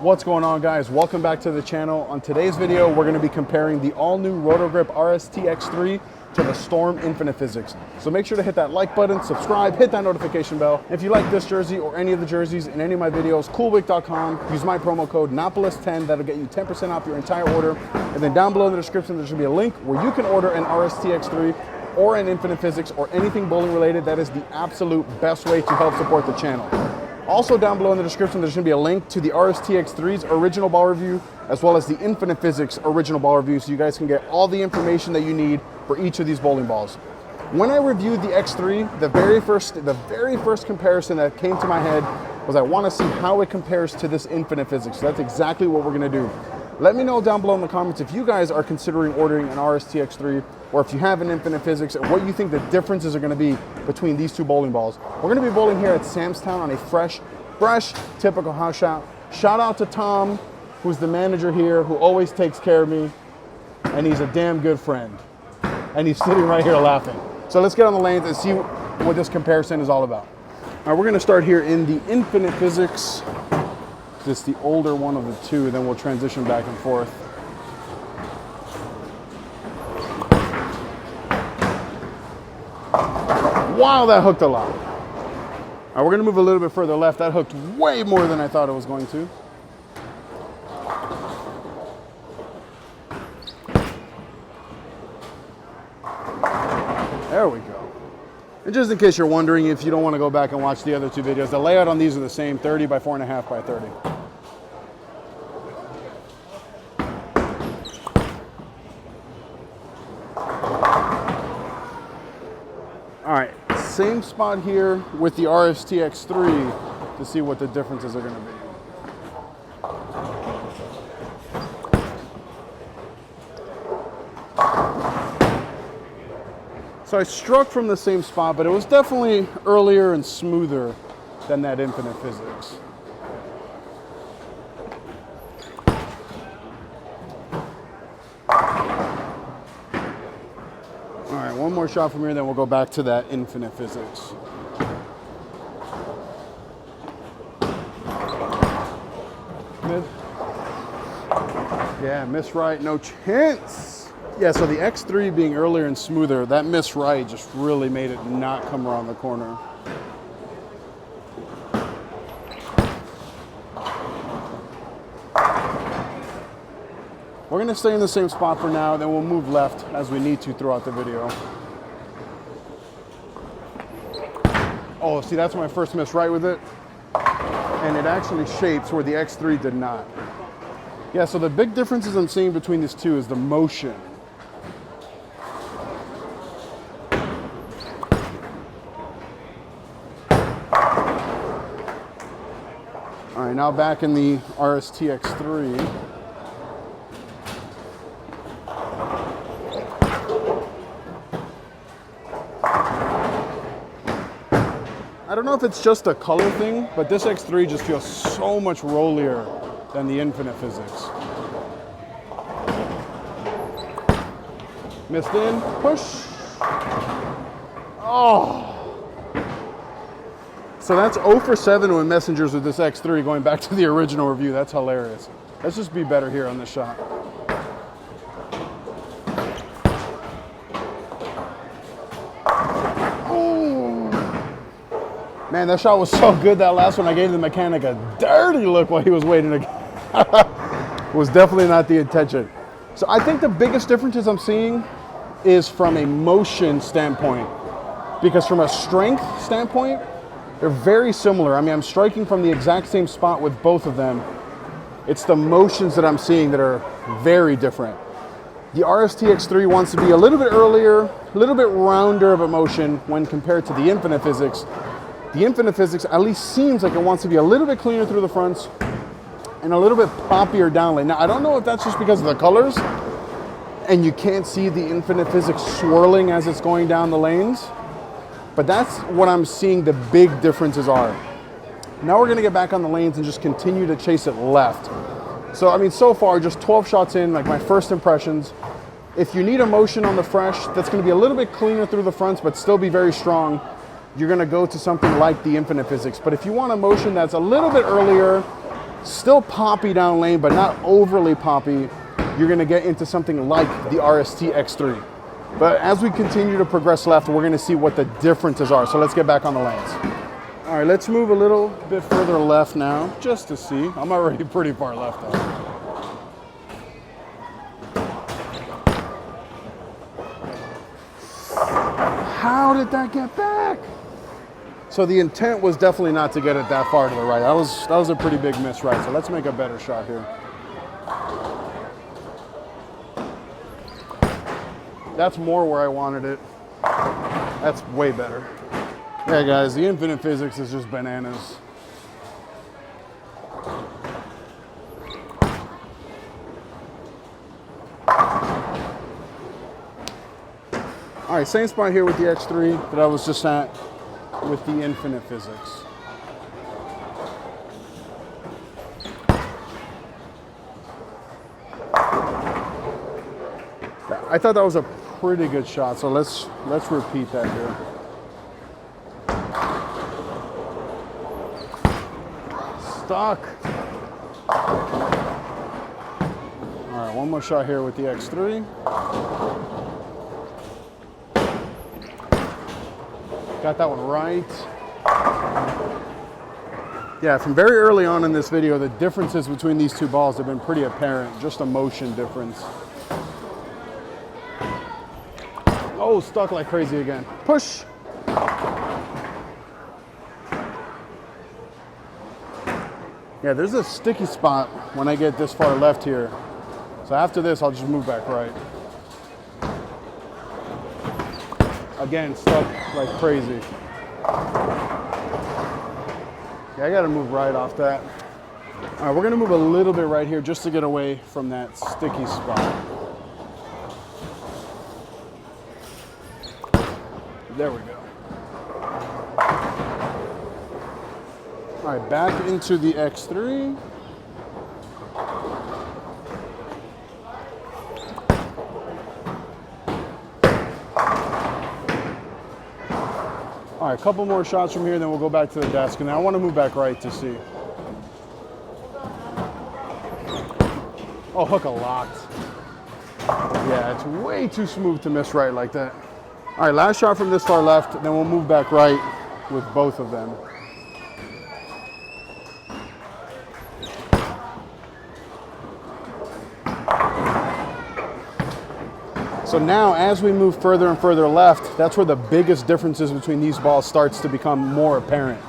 What's going on, guys? Welcome back to the channel. On today's video, we're going to be comparing the all-new Roto Grip RST X3 to the Storm Infinite Physix. So make sure to hit that like button, subscribe, hit that notification bell. If you like this jersey or any of the jerseys in any of my videos, coolwick.com, use my promo code Napoles10. That'll get you 10% off your entire order. And then down below in the description, there should be a link where you can order an RST X3 or an Infinite Physix or anything bowling related. That is the absolute best way to help support the channel. Also down below in the description, there's going to be a link to the RST X3's original ball review, as well as the Infinite Physix original ball review, so you guys can get all the information that you need for each of these bowling balls. When I reviewed the X3, the very first comparison that came to my head was I want to see how it compares to this Infinite Physix. So that's exactly what we're going to do. Let me know down below in the comments if you guys are considering ordering an RST X3 or if you have an Infinite Physix and what you think the differences are going to be between these two bowling balls. We're going to be bowling here at Samstown on a fresh, typical house shot. Shout out to Tom, who's the manager here, who always takes care of me, and he's a damn good friend. And he's sitting right here laughing. So let's get on the lanes and see what this comparison is all about. All right, we're going to start here in the Infinite Physix. This is the older one of the two, then we'll transition back and forth. Wow, that hooked a lot. All right, we're gonna move a little bit further left. That hooked way more than I thought it was going to. There we go. And just in case you're wondering, if you don't want to go back and watch the other two videos, the layout on these are the same, 30 by 4.5 by 30. All right, same spot here with the RST X3 to see what the differences are going to be. So I struck from the same spot, but it was definitely earlier and smoother than that Infinite Physix. All right, one more shot from here, then we'll go back to that Infinite Physix. Yeah, miss right, no chance. Yeah, so the X3 being earlier and smoother, that miss right just really made it not come around the corner. We're gonna stay in the same spot for now, then we'll move left as we need to throughout the video. Oh, see, that's my first miss right with it. And it actually shapes where the X3 did not. Yeah, so the big differences I'm seeing between these two is the motion. All right, now back in the RST X3. I don't know if it's just a color thing, but this X3 just feels so much rollier than the Infinite Physix. Missed in, push. Oh. So that's 0 for 7 with messengers with this X3 going back to the original review. That's hilarious. Let's just be better here on this shot. Man, that shot was so good, that last one. I gave the mechanic a dirty look while he was waiting to was definitely not the intention. So I think the biggest differences I'm seeing is from a motion standpoint, because from a strength standpoint, they're very similar. I mean, I'm striking from the exact same spot with both of them. It's the motions that I'm seeing that are very different. The RST X3 wants to be a little bit earlier, a little bit rounder of a motion when compared to the Infinite Physix. The Infinite Physix at least seems like it wants to be a little bit cleaner through the fronts and a little bit poppier down lane. Now, I don't know if that's just because of the colors and you can't see the Infinite Physix swirling as it's going down the lanes, but that's what I'm seeing the big differences are. Now we're gonna get back on the lanes and just continue to chase it left. So, I mean, so far, just 12 shots in, like my first impressions. If you need a motion on the fresh, that's gonna be a little bit cleaner through the fronts, but still be very strong, you're gonna go to something like the Infinite Physix. But if you want a motion that's a little bit earlier, Still poppy down lane, but not overly poppy. You're gonna get into something like the RST X3. But as we continue to progress left, we're gonna see what the differences are. So let's get back on the lanes. All right, let's move a little bit further left now, just to see. I'm already pretty far left though. How did that get back? So the intent was definitely not to get it that far to the right. That was a pretty big miss right. So let's make a better shot here. That's more where I wanted it. That's way better. Yeah, guys, the Infinite Physics is just bananas. All right, same spot here with the X3 that I was just at with the Infinite Physics. I thought that was a pretty good shot, so let's repeat that here. Stuck. All right, one more shot here with the X3. Got that one right. Yeah, from very early on in this video, the differences between these two balls have been pretty apparent, just a motion difference. Oh, stuck like crazy again. Push. Yeah, there's a sticky spot when I get this far left here. So after this, I'll just move back right. Again, stuck like crazy. Yeah, I gotta move right off that. All right, we're gonna move a little bit right here just to get away from that sticky spot. There we go. All right, back into the X3. All right, a couple more shots from here, then we'll go back to the desk. And then I want to move back right to see. Oh, hook a locked. Yeah, it's way too smooth to miss right like that. All right, last shot from this far left, then we'll move back right with both of them. So now, as we move further and further left, that's where the biggest differences between these balls starts to become more apparent.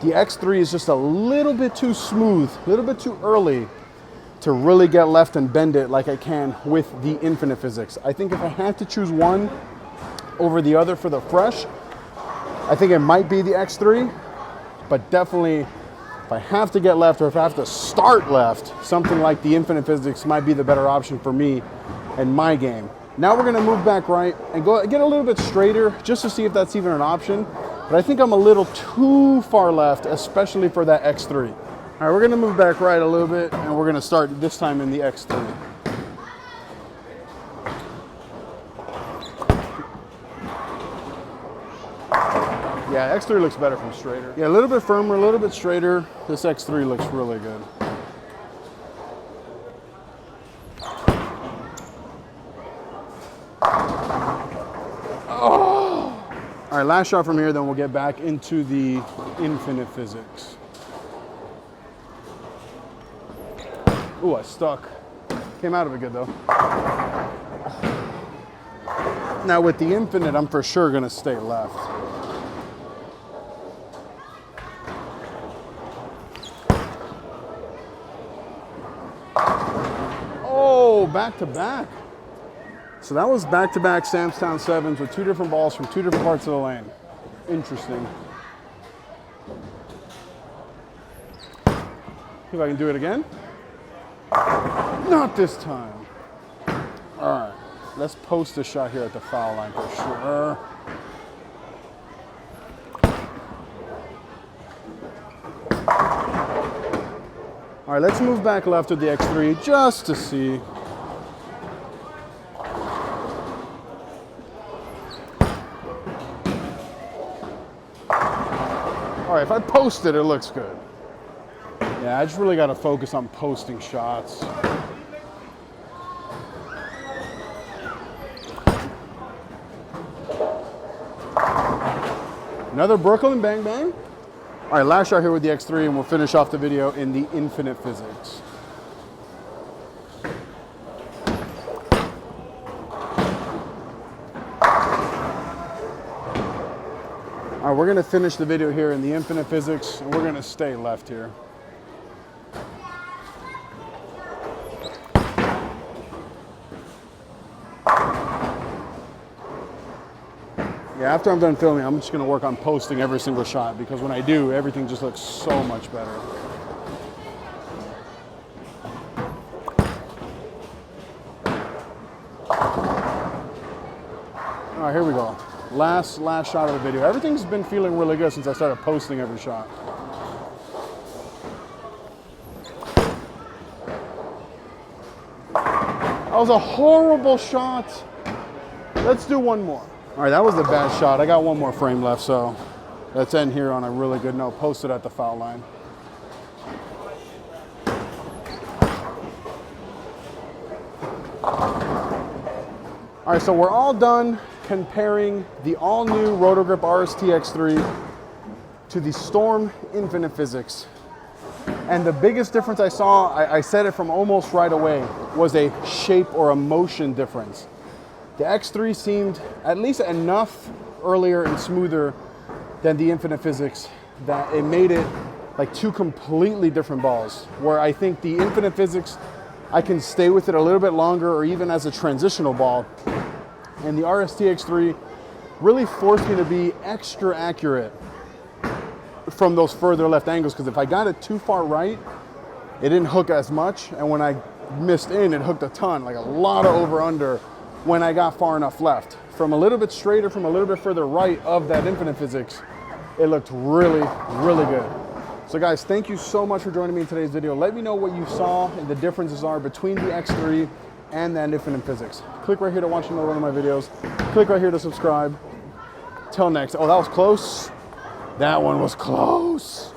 The X3 is just a little bit too smooth, a little bit too early to really get left and bend it like I can with the Infinite Physics. I think if I had to choose one over the other for the fresh, I think it might be the X3, but definitely if I have to get left or if I have to start left, something like the Infinite Physics might be the better option for me and my game. Now we're gonna move back right and go get a little bit straighter just to see if that's even an option. But I think I'm a little too far left, especially for that X3. All right, we're gonna move back right a little bit and we're gonna start this time in the X3. Yeah, X3 looks better from straighter. Yeah, a little bit firmer, a little bit straighter. This X3 looks really good. All right, last shot from here, then we'll get back into the Infinite Physics. Ooh, I stuck. Came out of it good though. Now with the Infinite, I'm for sure gonna stay left. Oh, back to back. So that was back-to-back Samstown 7s with two different balls from two different parts of the lane. Interesting. See if I can do it again. Not this time. All right, let's post a shot here at the foul line for sure. All right, let's move back left with the X3 just to see. All right, if I post it, it looks good. Yeah, I just really got to focus on posting shots. Another Brooklyn bang bang. All right, last shot here with the X3, and we'll finish off the video in the Infinite Physix. All right, we're gonna finish the video here in the Infinite Physix, and we're gonna stay left here. Yeah, after I'm done filming, I'm just gonna work on posting every single shot, because when I do, everything just looks so much better. All right, here we go. Last shot of the video. Everything's been feeling really good since I started posting every shot. That was a horrible shot. Let's do one more. All right, that was a bad shot. I got one more frame left, so let's end here on a really good note. Post it at the foul line. All right, so we're all done comparing the all-new Roto Grip RST X3 to the Storm Infinite Physix. And the biggest difference I saw, I said it from almost right away, was a shape or a motion difference. The X3 seemed at least enough earlier and smoother than the Infinite Physix that it made it like two completely different balls, where I think the Infinite Physix, I can stay with it a little bit longer or even as a transitional ball. And the RST X3 really forced me to be extra accurate from those further left angles, because if I got it too far right, it didn't hook as much. And when I missed in, it hooked a ton, like a lot of over-under when I got far enough left. From a little bit straighter, from a little bit further right of that Infinite Physix, it looked really, really good. So guys, thank you so much for joining me in today's video. Let me know what you saw and the differences are between the X3 and that Infinite Physix. Click right here to watch another one of my videos. Click right here to subscribe. Till next. Oh, that was close. That one was close.